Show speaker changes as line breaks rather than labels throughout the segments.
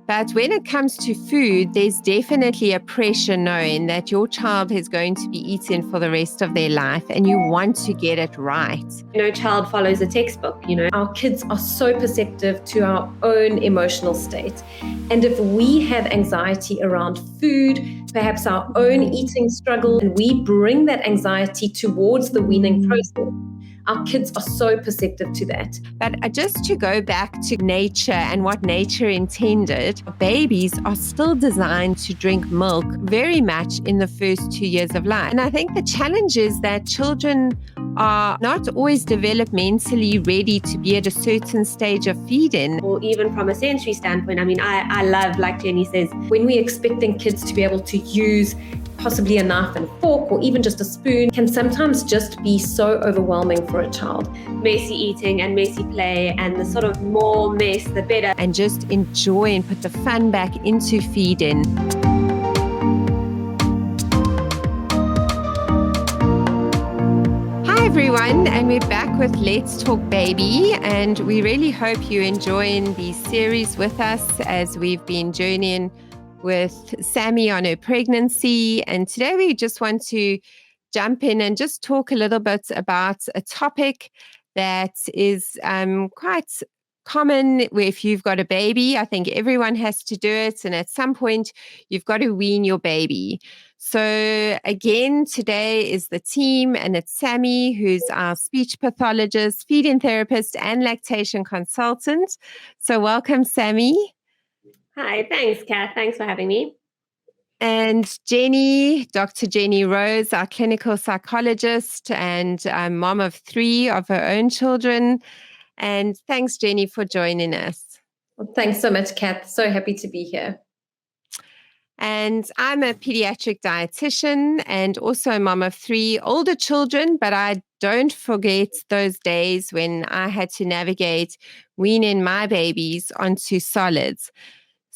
But when it comes to food, there's definitely a pressure knowing that your child is going to be eating for the rest of their life and you want to get it right.
No child follows a textbook, Our kids are so perceptive to our own emotional state. And if we have anxiety around food, perhaps our own eating struggle, and we bring that anxiety towards the weaning process, our kids are so perceptive to that.
But just to go back to nature and what nature intended, babies are still designed to drink milk very much in the first 2 years of life. And I think the challenge is that children are not always developmentally ready to be at a certain stage of feeding.
Or even from a sensory standpoint, I love, like Jenny says, when we're expecting kids to be able to use possibly a knife and fork or even just a spoon can sometimes just be so overwhelming for a child. Messy eating and messy play, and the sort of more mess, the better.
And just enjoy and put the fun back into feeding. Hi everyone, and we're back with Let's Talk Baby, and we really hope you're enjoying the series with us as we've been journeying with Sammy on her pregnancy. And today we just want to jump in and just talk a little bit about a topic that is quite common if you've got a baby. I think everyone has to do it. And at some point, you've got to wean your baby. So again, today is the team, and it's Sammy, who's our speech pathologist, feeding therapist, and lactation consultant. So welcome, Sammy.
Hi, thanks, Kath. Thanks for having me.
And Jenny, Dr. Jenny Rose, our clinical psychologist and mom of 3 of her own children. And thanks, Jenny, for joining us.
Well, thanks so much, Kath. So happy to be here.
And I'm a pediatric dietitian and also a mom of 3 older children, but I don't forget those days when I had to navigate weaning my babies onto solids.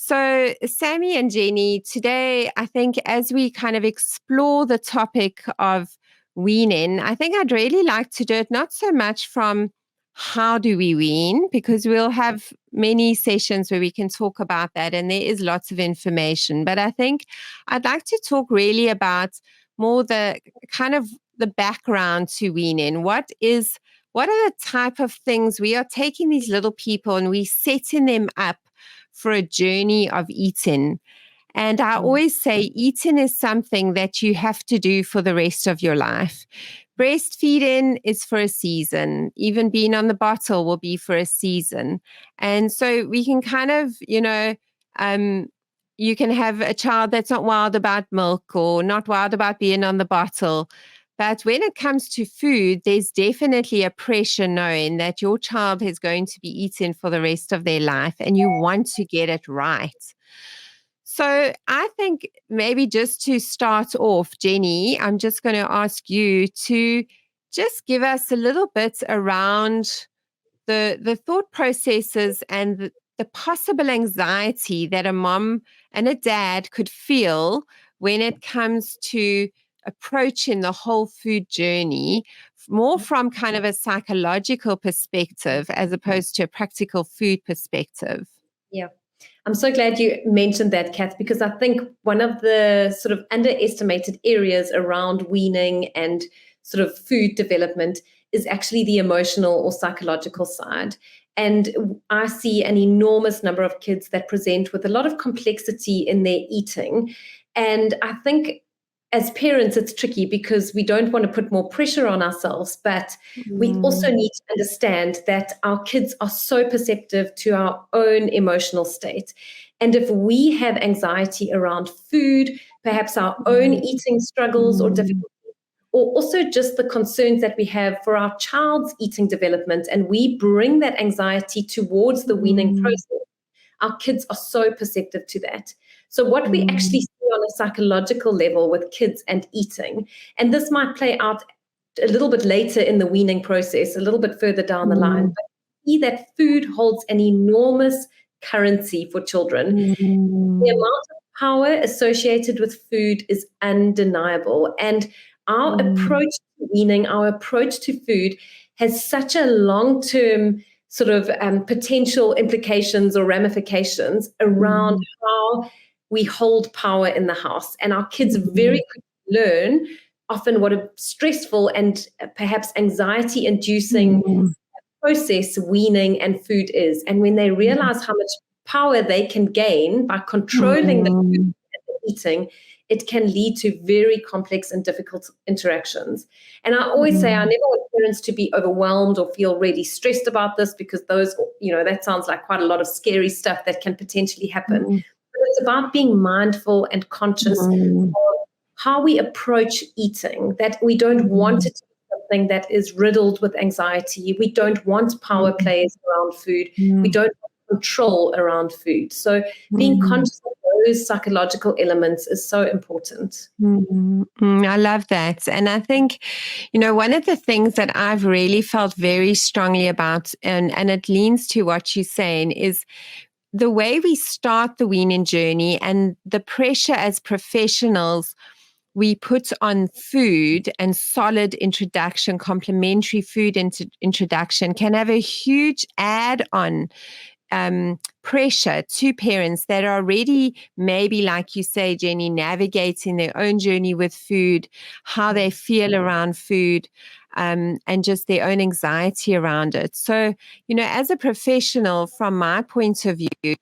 So Sammy and Jenny, today, I think as we kind of explore the topic of weaning, I think I'd really like to do it not so much from how do we wean, because we'll have many sessions where we can talk about that and there is lots of information. But I think I'd like to talk really about more the kind of the background to weaning. What are the type of things we are taking these little people and we setting them up for a journey of eating. And I always say eating is something that you have to do for the rest of your life. Breastfeeding is for a season. Even being on the bottle will be for a season. And so we can kind of, you can have a child that's not wild about milk or not wild about being on the bottle. But when it comes to food, there's definitely a pressure knowing that your child is going to be eating for the rest of their life and you want to get it right. So I think maybe just to start off, Jenny, I'm just going to ask you to just give us a little bit around the thought processes and the possible anxiety that a mom and a dad could feel when it comes to approaching the whole food journey, more from kind of a psychological perspective as opposed to a practical food perspective.
Yeah. I'm so glad you mentioned that, Kath, because I think one of the sort of underestimated areas around weaning and sort of food development is actually the emotional or psychological side. And I see an enormous number of kids that present with a lot of complexity in their eating. And I think as parents, it's tricky because we don't want to put more pressure on ourselves, but we also need to understand that our kids are so perceptive to our own emotional state. And if we have anxiety around food, perhaps our own eating struggles or difficulties, or also just the concerns that we have for our child's eating development, and we bring that anxiety towards the weaning process, our kids are so perceptive to that. So what we actually see on a psychological level with kids and eating, and this might play out a little bit later in the weaning process, a little bit further down the line, but see that food holds an enormous currency for children. The amount of power associated with food is undeniable. And our approach to weaning, our approach to food has such a long-term sort of potential implications or ramifications around how we hold power in the house. And our kids very quickly learn often what a stressful and perhaps anxiety-inducing process weaning and food is. And when they realize how much power they can gain by controlling the food and the eating, it can lead to very complex and difficult interactions. And I always say I never want parents to be overwhelmed or feel really stressed about this, because those, that sounds like quite a lot of scary stuff that can potentially happen. But it's about being mindful and conscious of how we approach eating, that we don't want it to be something that is riddled with anxiety. We don't want power plays around food. We don't want control around food. So being conscious of those psychological elements is so important.
I love that. And I think, one of the things that I've really felt very strongly about, and it leans to what you're saying, is the way we start the weaning journey and the pressure as professionals we put on food and solid introduction, complementary food introduction can have a huge add-on pressure to parents that are already, maybe like you say, Jenny, navigating their own journey with food, how they feel around food, and just their own anxiety around it. So, as a professional, from my point of view,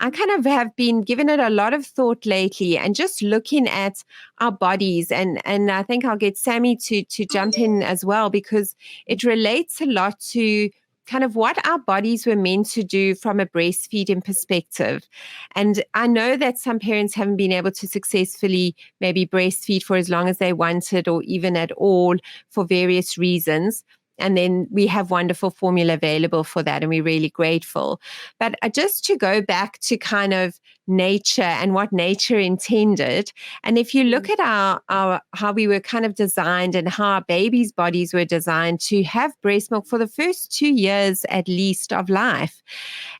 I kind of have been giving it a lot of thought lately, and just looking at our bodies, and I think I'll get Sammy to jump in as well, because it relates a lot to kind of what our bodies were meant to do from a breastfeeding perspective. And I know that some parents haven't been able to successfully maybe breastfeed for as long as they wanted, or even at all, for various reasons. And then we have wonderful formula available for that, and we're really grateful. But just to go back to kind of nature and what nature intended, and if you look at our how we were kind of designed, and how our babies' bodies were designed to have breast milk for the first 2 years at least of life.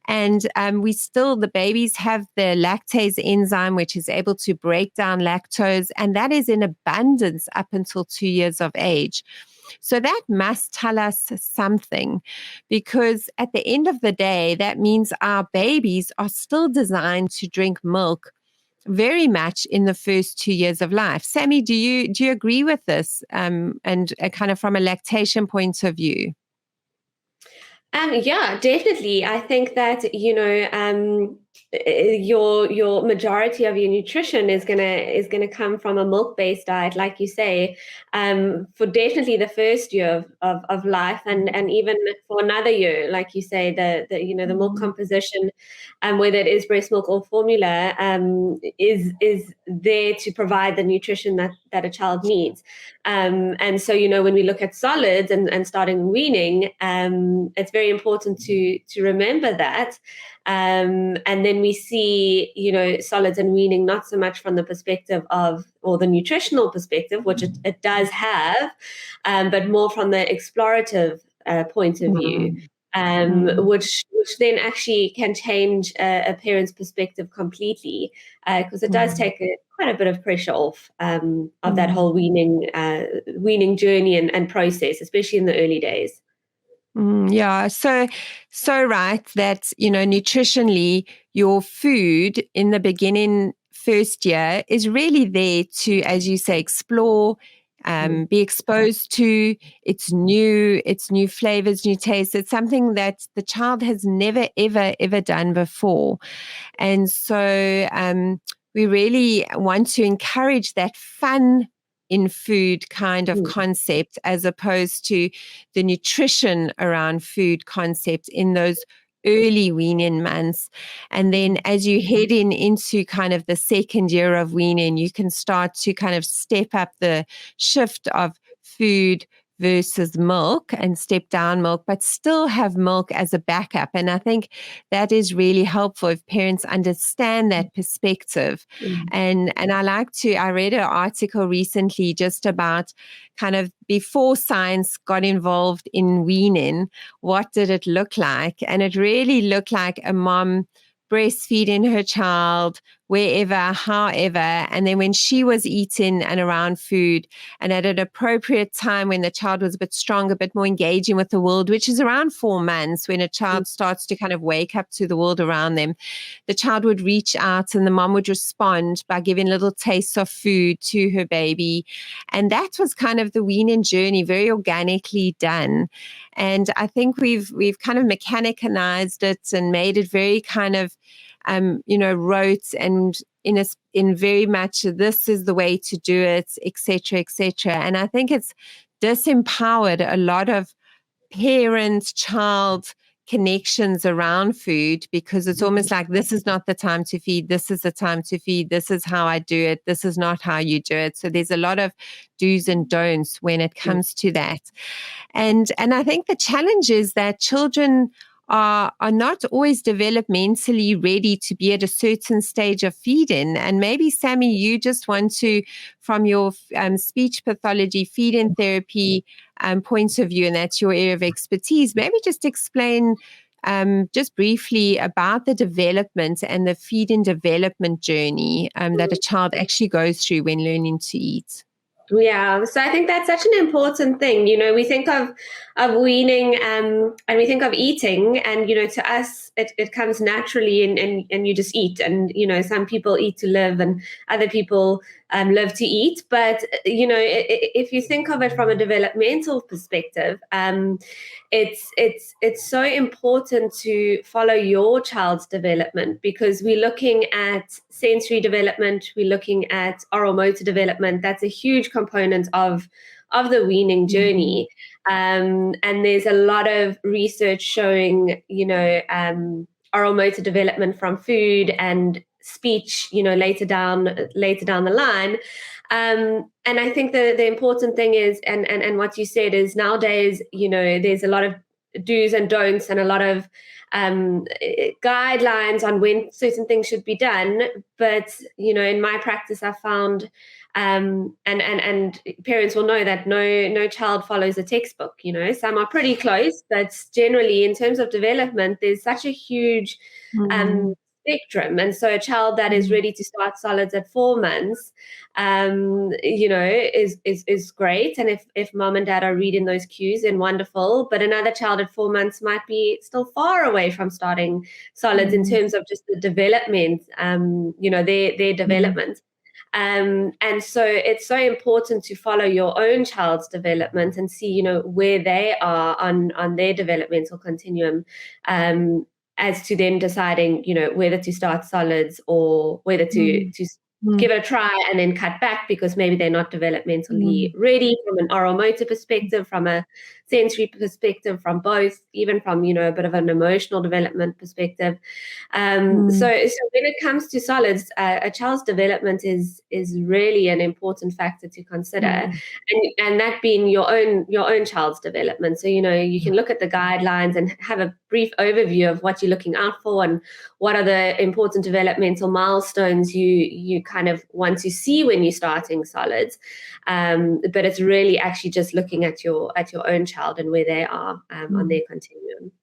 And the babies have the lactase enzyme, which is able to break down lactose, and that is in abundance up until 2 years of age. So that must tell us something, because at the end of the day, that means our babies are still designed to drink milk very much in the first 2 years of life. Sammy, do you agree with this? And kind of from a lactation point of view?
Yeah, definitely. I think that, your majority of your nutrition is gonna come from a milk-based diet, like you say, for definitely the first year of life, and even for another year, like you say, the milk composition, whether it is breast milk or formula, is there to provide the nutrition that a child needs. And so, when we look at solids and starting weaning, it's very important to remember that. And then we see, solids and weaning not so much from the perspective or the nutritional perspective, which it does have, but more from the explorative point of view. Which then actually can change a parent's perspective completely, because it does take quite a bit of pressure off of that whole weaning journey and process, especially in the early days.
Yeah, so right that, nutritionally, your food in the beginning first year is really there to, as you say, explore, be exposed to its new flavors, new tastes. It's something that the child has never, ever done before. And so we really want to encourage that fun in food kind of concept, as opposed to the nutrition around food concept in those early weaning months. And then as you head into kind of the second year of weaning, you can start to kind of step up the shift of food versus milk, and step down milk, but still have milk as a backup. And I think that is really helpful if parents understand that perspective. And I read an article recently just about kind of before science got involved in weaning, what did it look like? And it really looked like a mom breastfeeding her child wherever, however. And then when she was eating and around food and at an appropriate time when the child was a bit stronger, a bit more engaging with the world, which is around 4 months, when a child starts to kind of wake up to the world around them, the child would reach out and the mom would respond by giving little tastes of food to her baby. And that was kind of the weaning journey, very organically done. And I think we've kind of mechanicized it and made it very kind of rote and in very much this is the way to do it, etc., etc. And I think it's disempowered a lot of parent-child connections around food, because it's almost like, this is not the time to feed, this is the time to feed, this is how I do it, this is not how you do it. So there's a lot of do's and don'ts when it comes to that. And I think the challenge is that children are not always developmentally ready to be at a certain stage of feeding. And maybe, Sammy, you just want to, from your speech pathology, feeding therapy points of view, and that's your area of expertise, maybe just explain just briefly about the development and the feeding development journey that a child actually goes through when learning to eat.
Yeah, so I think that's such an important thing. We think of weaning and we think of eating, and to us it comes naturally, and you just eat, and some people eat to live and other people live to eat. But if you think of it from a developmental perspective, it's so important to follow your child's development, because we're looking at sensory development, we're looking at oral motor development. That's a huge component of the weaning journey. And there's a lot of research showing, oral motor development from food and speech, later down the line. And I think the important thing is, and what you said is, nowadays, there's a lot of do's and don'ts and a lot of guidelines on when certain things should be done. But in my practice, I found and parents will know that no child follows a textbook. Some are pretty close, but generally, in terms of development, there's such a huge spectrum. And so a child that is ready to start solids at 4 months, is great. And if mom and dad are reading those cues, then wonderful. But another child at 4 months might be still far away from starting solids in terms of just the development, their development. And so it's so important to follow your own child's development and see, where they are on their developmental continuum, as to then deciding, whether to start solids or whether to give it a try and then cut back, because maybe they're not developmentally ready from an oral motor perspective, from a sensory perspective, from both, even from, a bit of an emotional development perspective. So when it comes to solids, a child's development is really an important factor to consider, and that being your own child's development. So, you can look at the guidelines and have a brief overview of what you're looking out for and what are the important developmental milestones you kind of want to see when you're starting solids. But it's really actually just looking at your own child and where they are on their continuum.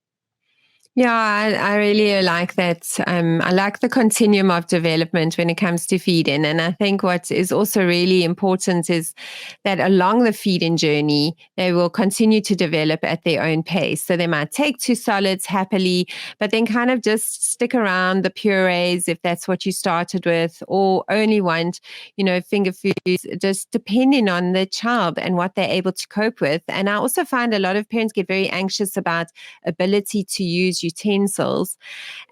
Yeah, I really like that. I like the continuum of development when it comes to feeding. And I think what is also really important is that along the feeding journey, they will continue to develop at their own pace. So they might take to solids happily, but then kind of just stick around the purees if that's what you started with, or only want, finger foods, just depending on the child and what they're able to cope with. And I also find a lot of parents get very anxious about ability to use utensils,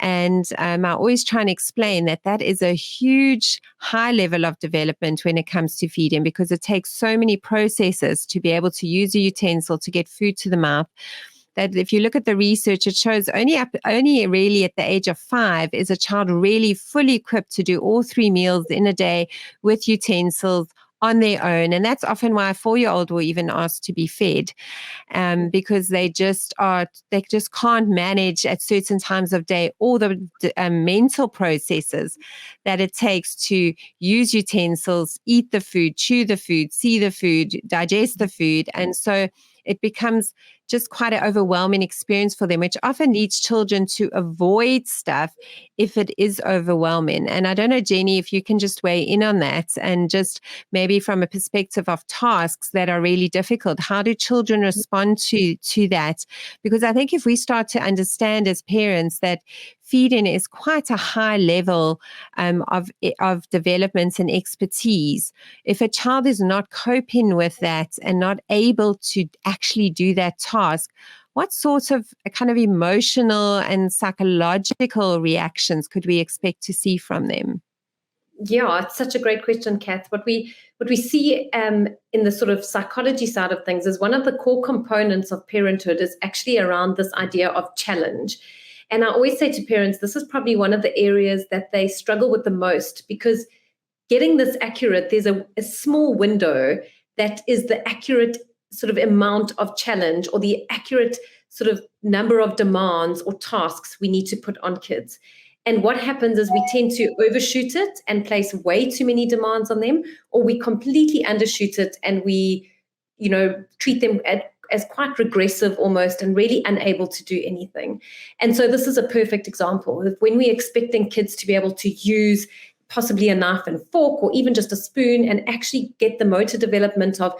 and I always try and explain that is a huge high level of development when it comes to feeding, because it takes so many processes to be able to use a utensil to get food to the mouth, that if you look at the research, it shows only really at the age of 5 is a child really fully equipped to do all 3 meals in a day with utensils on their own. And that's often why a 4-year-old will even ask to be fed, because they just can't manage at certain times of day all the mental processes that it takes to use utensils, eat the food, chew the food, see the food, digest the food. And so it becomes just quite an overwhelming experience for them, which often leads children to avoid stuff if it is overwhelming. And I don't know, Jenny, if you can just weigh in on that, and just maybe from a perspective of tasks that are really difficult, how do children respond to that? Because I think if we start to understand as parents that feeding is quite a high level of development and expertise, if a child is not coping with that and not able to actually do that task, what sorts of kind of emotional and psychological reactions could we expect to see from them?
Yeah, it's such a great question, Kath. What we see in the sort of psychology side of things is one of the core components of parenthood is actually around this idea of challenge. And I always say to parents, this is probably one of the areas that they struggle with the most, because getting this accurate, there's a small window that is the accurate sort of amount of challenge, or the accurate sort of number of demands or tasks we need to put on kids. And what happens is we tend to overshoot it and place way too many demands on them, or we completely undershoot it and we, treat them as quite regressive almost, and really unable to do anything. And so this is a perfect example of when we're expecting kids to be able to use possibly a knife and fork, or even just a spoon, and actually get the motor development of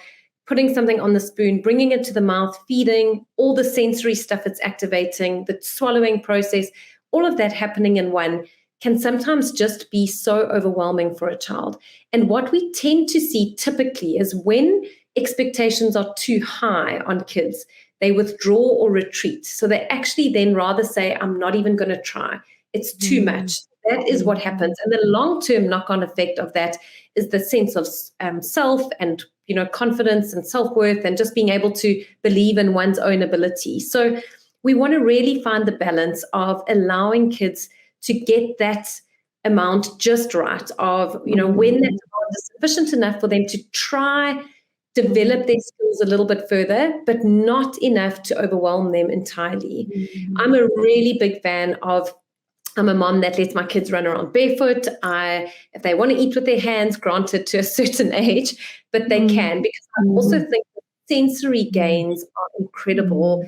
putting something on the spoon, bringing it to the mouth, feeding, all the sensory stuff it's activating, the swallowing process, all of that happening in one, can sometimes just be so overwhelming for a child. And what we tend to see typically is when expectations are too high on kids, they withdraw or retreat. So they actually then rather say, I'm not even going to try. It's too much. That is what happens. And the long-term knock-on effect of that is the sense of self and confidence and self-worth, and just being able to believe in one's own ability. So we want to really find the balance of allowing kids to get that amount just right, of when that amount is sufficient enough for them to try develop their skills a little bit further, but not enough to overwhelm them entirely. I'm a really big fan of, I'm a mom that lets my kids run around barefoot. If they want to eat with their hands, granted to a certain age, but they can, because I also think that sensory gains are incredible.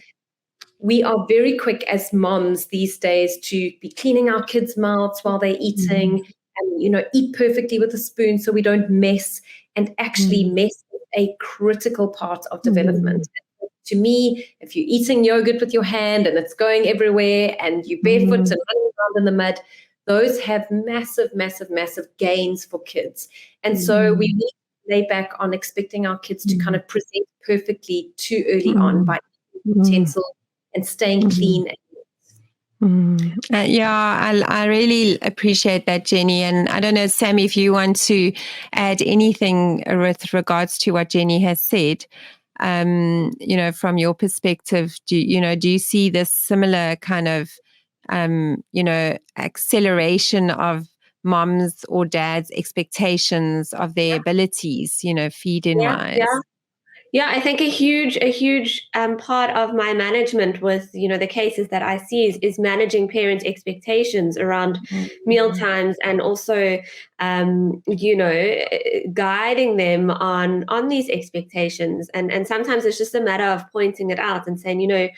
We are very quick as moms these days to be cleaning our kids' mouths while they're eating, and eat perfectly with a spoon so we don't mess, and actually mess with a critical part of development. To me, if you're eating yogurt with your hand and it's going everywhere, and you're barefoot and running around in the mud, those have massive, massive, massive gains for kids. And so we need to lay back on expecting our kids to kind of present perfectly too early on by utensils and staying clean.
I really appreciate that, Jenny. And I don't know, Sammy, if you want to add anything with regards to what Jenny has said. From your perspective, do you see this similar kind of, acceleration of moms or dads' expectations of their abilities, feeding wise?
Yeah, I think a huge part of my management with the cases that I see is managing parent expectations around meal times, and also guiding them on these expectations, and sometimes it's just a matter of pointing it out and saying,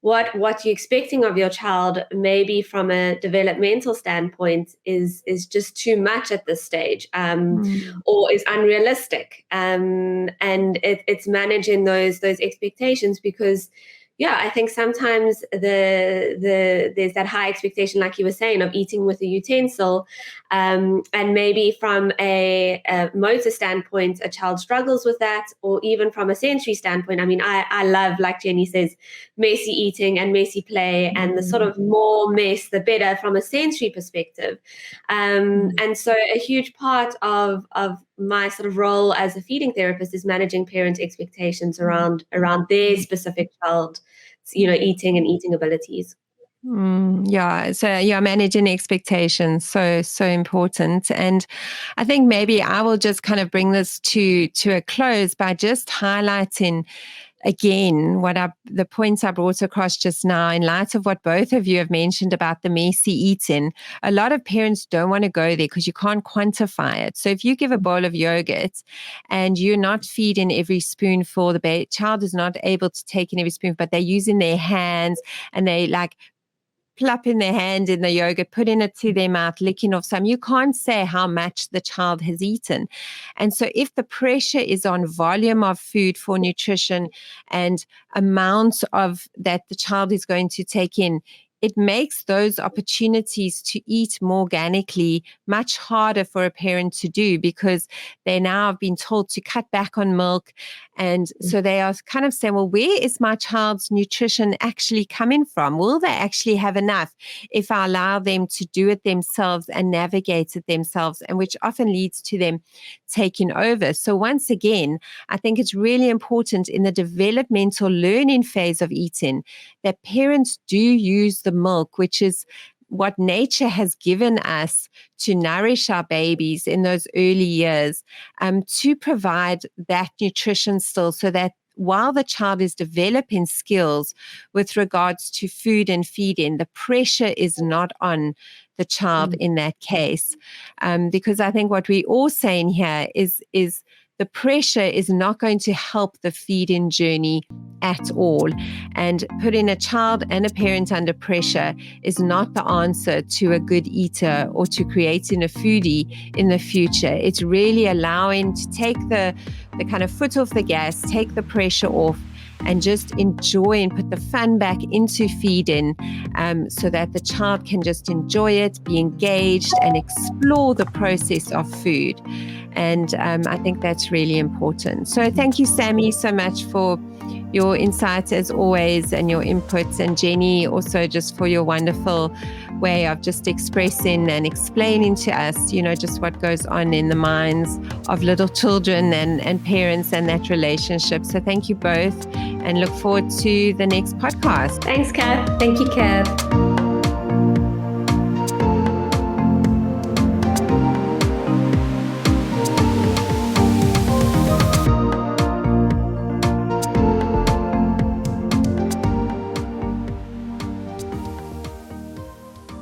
what you're expecting of your child, maybe from a developmental standpoint, is just too much at this stage, or is unrealistic, and it's managing those expectations, because I think sometimes there's that high expectation, like you were saying, of eating with a utensil, and maybe from a motor standpoint, a child struggles with that, or even from a sensory standpoint. I mean, I love, like Jenny says, messy eating and messy play, and the sort of more mess, the better from a sensory perspective. And so a huge part of my sort of role as a feeding therapist is managing parent expectations around their specific child, eating and eating abilities.
So managing expectations, so important. And I think maybe I will just kind of bring this to a close by just highlighting again, the points I brought across just now, in light of what both of you have mentioned about the messy eating, a lot of parents don't want to go there because you can't quantify it. So if you give a bowl of yogurt and you're not feeding every spoonful, the child is not able to take in every spoonful, but they're using their hands and they like plopping their hand in the yogurt, putting it to their mouth, licking off some. You can't say how much the child has eaten. And so if the pressure is on volume of food for nutrition and amounts of that the child is going to take in, it makes those opportunities to eat more organically much harder for a parent to do, because they now have been told to cut back on milk. And so they are kind of saying, well, where is my child's nutrition actually coming from? Will they actually have enough if I allow them to do it themselves and navigate it themselves? And which often leads to them taking over. So once again, I think it's really important in the developmental learning phase of eating that parents do use the milk, which is what nature has given us to nourish our babies in those early years, to provide that nutrition still, so that while the child is developing skills with regards to food and feeding, the pressure is not on the child in that case. Because I think what we're all saying here is the pressure is not going to help the feeding journey at all. And putting a child and a parent under pressure is not the answer to a good eater or to creating a foodie in the future. It's really allowing to take the kind of foot off the gas, take the pressure off, and just enjoy and put the fun back into feeding, so that the child can just enjoy it, be engaged, and explore the process of food. And I think that's really important. So thank you, Sammy, so much for your insights as always and your inputs, and Jenny also just for your wonderful way of just expressing and explaining to us, just what goes on in the minds of little children and parents and that relationship. So thank you both, and look forward to the next podcast.
Thanks, Kath.
Thank you, Kath.